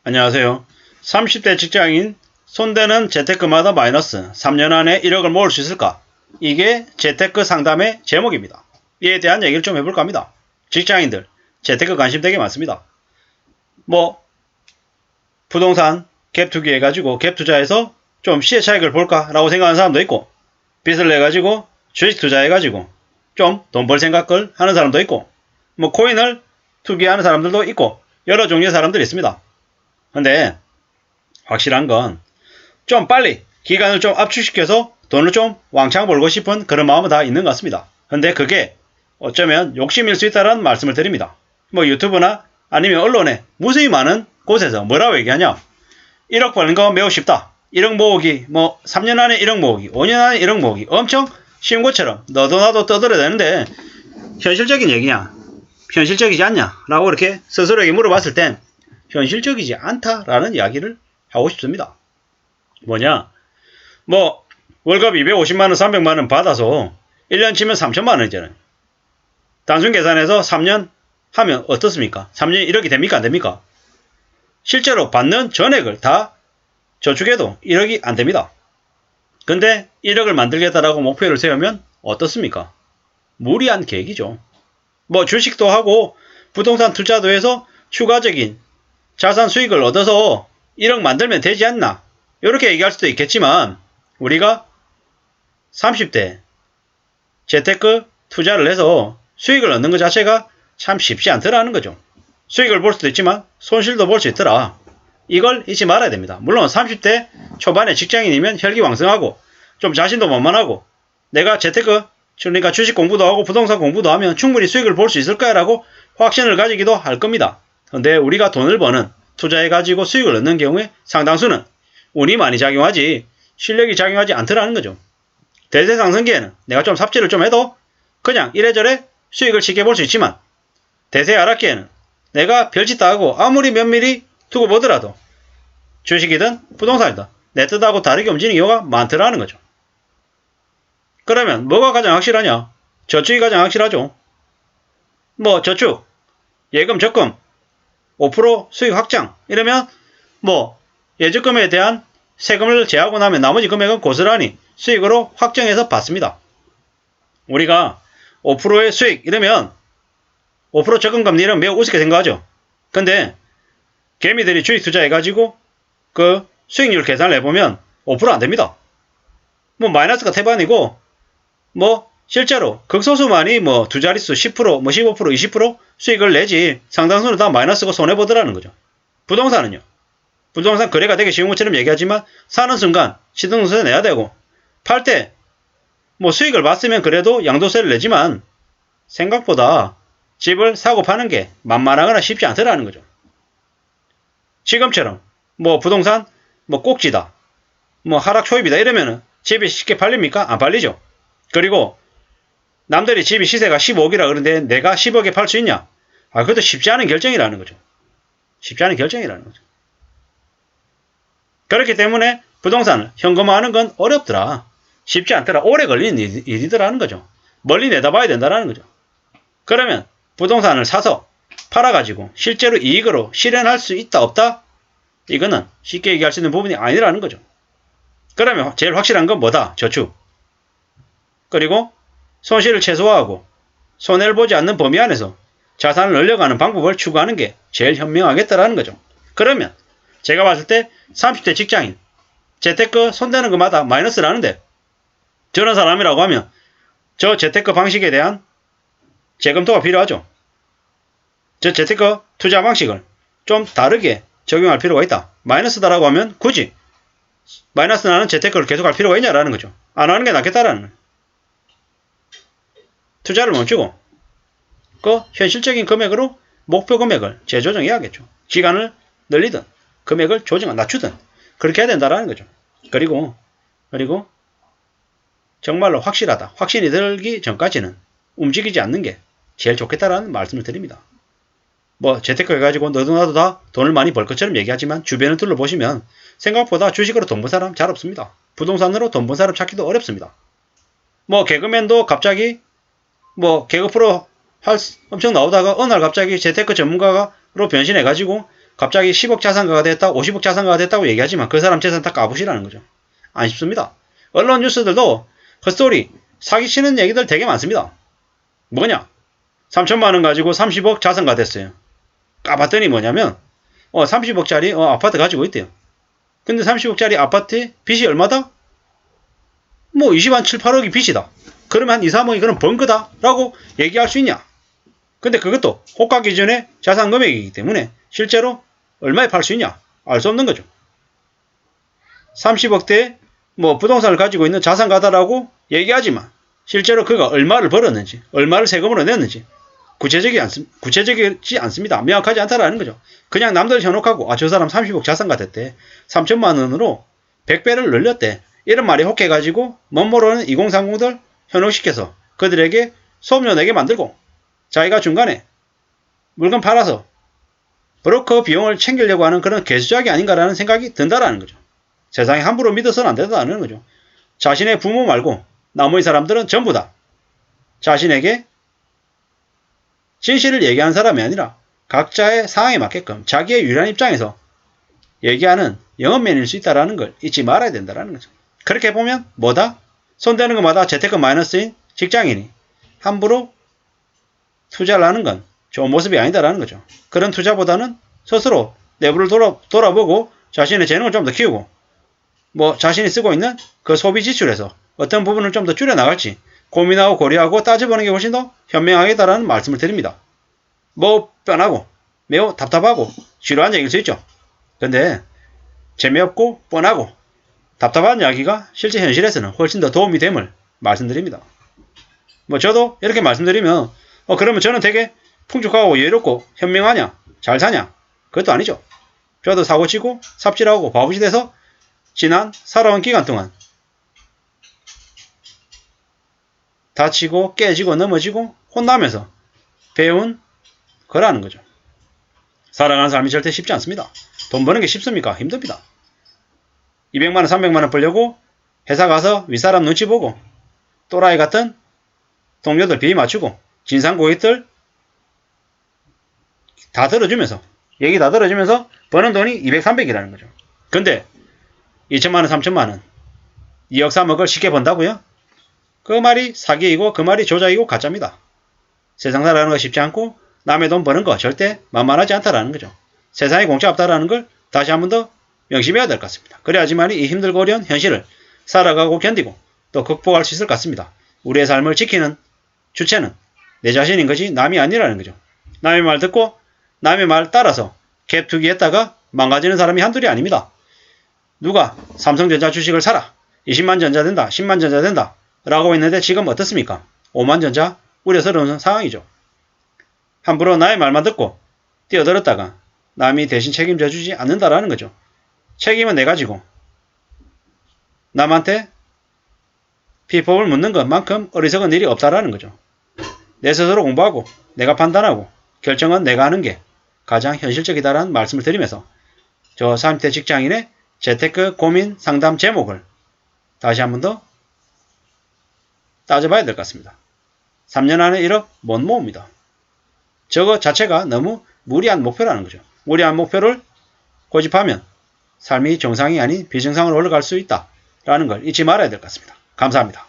안녕하세요. 30대 직장인 손대는 재테크마다 마이너스 3년 안에 1억을 모을 수 있을까? 이게 재테크 상담의 제목입니다. 이에 대한 얘기를 좀 해볼까 합니다. 직장인들 재테크 관심 되게 많습니다. 부동산 갭 투기 해가지고 갭 투자해서 좀 시세 차익을 볼까 라고 생각하는 사람도 있고, 빚을 내가지고 주식 투자해가지고 좀 돈 벌 생각을 하는 사람도 있고, 코인을 투기하는 사람들도 있고, 여러 종류의 사람들이 있습니다. 근데 확실한 건 좀 빨리 기간을 좀 압축시켜서 돈을 좀 왕창 벌고 싶은 그런 마음은 다 있는 것 같습니다. 근데 그게 어쩌면 욕심일 수 있다는 말씀을 드립니다. 유튜브나 아니면 언론에 무수히 많은 곳에서 뭐라고 얘기하냐, 1억 버는 거 매우 쉽다, 1억 모으기, 3년 안에 1억 모으기, 5년 안에 1억 모으기, 엄청 쉬운 것처럼 너도 나도 떠들어야 되는데 현실적인 얘기냐, 현실적이지 않냐 라고 이렇게 스스로에게 물어봤을 땐 현실적이지 않다라는 이야기를 하고 싶습니다. 월급 250만원 300만원 받아서 1년 치면 3천만원이잖아요. 단순 계산해서 3년 하면 어떻습니까? 3년이 1억이 됩니까? 안 됩니까? 실제로 받는 전액을 다 저축해도 1억이 안 됩니다. 근데 1억을 만들겠다라고 목표를 세우면 어떻습니까? 무리한 계획이죠. 주식도 하고 부동산 투자도 해서 추가적인 자산 수익을 얻어서 1억 만들면 되지 않나, 이렇게 얘기할 수도 있겠지만, 우리가 30대 재테크 투자를 해서 수익을 얻는 것 자체가 참 쉽지 않더라는 거죠. 수익을 볼 수도 있지만 손실도 볼 수 있더라. 이걸 잊지 말아야 됩니다. 물론 30대 초반에 직장인이면 혈기왕성하고 좀 자신도 만만하고, 내가 재테크, 그러니까 주식 공부도 하고 부동산 공부도 하면 충분히 수익을 볼 수 있을 거야라고 확신을 가지기도 할 겁니다. 근데 우리가 돈을 버는, 투자해가지고 수익을 얻는 경우에 상당수는 운이 많이 작용하지 실력이 작용하지 않더라는 거죠. 대세 상승기에는 내가 좀 삽질을 좀 해도 그냥 이래저래 수익을 쉽게 볼 수 있지만, 대세 하락기에는 내가 별짓 다 하고 아무리 면밀히 두고 보더라도 주식이든 부동산이든 내 뜻하고 다르게 움직이는 경우가 많더라는 거죠. 그러면 뭐가 가장 확실하냐? 저축이 가장 확실하죠. 저축, 예금, 적금 5% 수익 확장 이러면 예적금에 대한 세금을 제하고 나면 나머지 금액은 고스란히 수익으로 확정해서 받습니다. 우리가 5%의 수익 이러면 5% 적금금리는 매우 우습게 생각하죠. 근데 개미들이 주식 투자해가지고 그 수익률 계산을 해보면 5% 안됩니다. 마이너스가 태반이고, 실제로 극소수만이 두 자릿수 10%, 15%, 20% 수익을 내지 상당수는 다 마이너스고 손해보더라는 거죠. 부동산은요. 부동산 거래가 되게 쉬운 것처럼 얘기하지만 사는 순간 시등록세 내야 되고, 팔 때 수익을 봤으면 그래도 양도세를 내지만 생각보다 집을 사고 파는 게 만만하거나 쉽지 않더라는 거죠. 지금처럼 부동산 꼭지다, 하락 초입이다 이러면은 집이 쉽게 팔립니까? 안 팔리죠. 그리고 남들이 집이 시세가 10억이라 그러는데 내가 10억에 팔 수 있냐? 그것도 쉽지 않은 결정이라는 거죠. 쉽지 않은 결정이라는 거죠. 그렇기 때문에 부동산을 현금화하는 건 어렵더라, 쉽지 않더라, 오래 걸리는 일이더라는 거죠. 멀리 내다봐야 된다는 거죠. 그러면 부동산을 사서 팔아가지고 실제로 이익으로 실현할 수 있다 없다? 이거는 쉽게 얘기할 수 있는 부분이 아니라는 거죠. 그러면 제일 확실한 건 뭐다? 저축. 그리고 손실을 최소화하고 손해를 보지 않는 범위 안에서 자산을 늘려가는 방법을 추구하는 게 제일 현명하겠다라는 거죠. 그러면 제가 봤을 때 30대 직장인 재테크 손대는 것마다 마이너스라는데, 저런 사람이라고 하면 저 재테크 방식에 대한 재검토가 필요하죠. 저 재테크 투자 방식을 좀 다르게 적용할 필요가 있다. 마이너스다라고 하면 굳이 마이너스 나는 재테크를 계속할 필요가 있냐라는 거죠. 안 하는 게 낫겠다라는 거죠. 투자를 멈추고 그 현실적인 금액으로 목표 금액을 재조정해야겠죠. 기간을 늘리든 금액을 낮추든 그렇게 해야 된다라는 거죠. 그리고 정말로 확실하다, 확신이 들기 전까지는 움직이지 않는 게 제일 좋겠다라는 말씀을 드립니다. 재테크 해가지고 너도 나도 다 돈을 많이 벌 것처럼 얘기하지만 주변을 둘러보시면 생각보다 주식으로 돈 번 사람 잘 없습니다. 부동산으로 돈 번 사람 찾기도 어렵습니다. 개그맨도 갑자기 개그 프로 엄청 나오다가 어느 날 갑자기 재테크 전문가로 변신해가지고 갑자기 10억 자산가가 됐다, 50억 자산가가 됐다고 얘기하지만 그 사람 재산 다 까부시라는 거죠. 안 쉽습니다. 언론 뉴스들도 헛소리, 사기치는 얘기들 되게 많습니다. 뭐냐? 3천만 원 가지고 30억 자산가 됐어요. 까봤더니 뭐냐면 30억짜리 아파트 가지고 있대요. 근데 30억짜리 아파트 빚이 얼마다? 뭐 20한 7, 8억이 빚이다. 그러면 한 2, 3억이 그럼 번 거다 라고 얘기할 수 있냐? 근데 그것도 호가 기준의 자산 금액이기 때문에 실제로 얼마에 팔 수 있냐? 알 수 없는 거죠. 30억대의 부동산을 가지고 있는 자산가다라고 얘기하지만 실제로 그가 얼마를 벌었는지, 얼마를 세금으로 냈는지 구체적이지 않습니다. 명확하지 않다라는 거죠. 그냥 남들 현혹하고 저 사람 30억 자산가 됐대. 3천만 원으로 100배를 늘렸대. 이런 말이 혹해가지고 멋모르는 2030들 현혹시켜서 그들에게 소음료 내게 만들고 자기가 중간에 물건 팔아서 브로커 비용을 챙기려고 하는 그런 개수작이 아닌가라는 생각이 든다라는 거죠. 세상에 함부로 믿어서는 안 된다는 거죠. 자신의 부모 말고 나머지 사람들은 전부 다 자신에게 진실을 얘기하는 사람이 아니라 각자의 상황에 맞게끔 자기의 유리한 입장에서 얘기하는 영업맨일 수 있다는 걸 잊지 말아야 된다는 거죠. 그렇게 보면 뭐다? 손대는 것마다 재테크 마이너스인 직장인이 함부로 투자를 하는 건 좋은 모습이 아니다라는 거죠. 그런 투자보다는 스스로 내부를 돌아보고 자신의 재능을 좀 더 키우고 자신이 쓰고 있는 그 소비 지출에서 어떤 부분을 좀 더 줄여나갈지 고민하고 고려하고 따져보는 게 훨씬 더 현명하겠다라는 말씀을 드립니다. 뻔하고 매우 답답하고 지루한 얘기일 수 있죠. 근데 재미없고 뻔하고 답답한 이야기가 실제 현실에서는 훨씬 더 도움이 됨을 말씀드립니다. 저도 이렇게 말씀드리면 그러면 저는 되게 풍족하고 여유롭고 현명하냐? 잘 사냐? 그것도 아니죠. 저도 사고치고 삽질하고 바보짓 해서 지난 살아온 기간 동안 다치고 깨지고 넘어지고 혼나면서 배운 거라는 거죠. 살아가는 삶이 절대 쉽지 않습니다. 돈 버는 게 쉽습니까? 힘듭니다. 200만원, 300만원 벌려고 회사 가서 윗사람 눈치 보고 또라이 같은 동료들 비위 맞추고 진상 고객들 다 들어주면서 얘기 다 들어주면서 버는 돈이 200, 300이라는 거죠. 근데 2천만원, 3천만원 2억, 3억을 쉽게 번다고요? 그 말이 사기이고 그 말이 조작이고 가짜입니다. 세상 살아가는 거 쉽지 않고 남의 돈 버는 거 절대 만만하지 않다라는 거죠. 세상에 공짜 없다라는 걸 다시 한 번 더 명심해야 될 것 같습니다. 그래야지만이 이 힘들고 어려운 현실을 살아가고 견디고 또 극복할 수 있을 것 같습니다. 우리의 삶을 지키는 주체는 내 자신인 거지 남이 아니라는 거죠. 남의 말 듣고 남의 말 따라서 갭 투기했다가 망가지는 사람이 한둘이 아닙니다. 누가 삼성전자 주식을 사라 20만 전자 된다 10만 전자 된다 라고 했는데 지금 어떻습니까? 5만 전자 우려스러운 상황이죠. 함부로 나의 말만 듣고 뛰어들었다가 남이 대신 책임져 주지 않는다라는 거죠. 책임은 내가 지고 남한테 피법을 묻는 것만큼 어리석은 일이 없다라는 거죠. 내 스스로 공부하고 내가 판단하고 결정은 내가 하는 게 가장 현실적이다라는 말씀을 드리면서 저 30대 직장인의 재테크 고민 상담 제목을 다시 한 번 더 따져봐야 될 것 같습니다. 3년 안에 1억 못 모읍니다. 저거 자체가 너무 무리한 목표라는 거죠. 무리한 목표를 고집하면 삶이 정상이 아닌 비정상으로 올라갈 수 있다라는 걸 잊지 말아야 될 것 같습니다. 감사합니다.